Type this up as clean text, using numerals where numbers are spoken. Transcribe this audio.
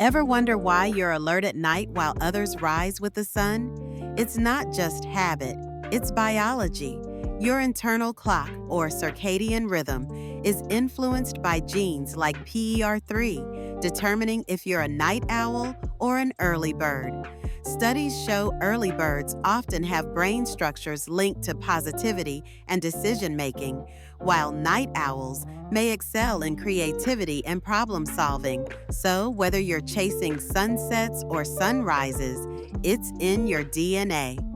Ever wonder why you're alert at night while others rise with the sun? It's not just habit, it's biology. Your internal clock, or circadian rhythm, is influenced by genes like PER3, determining if you're a night owl or an early bird. Studies show early birds often have brain structures linked to positivity and decision making, while night owls may excel in creativity and problem solving. So, whether you're chasing sunsets or sunrises, it's in your DNA.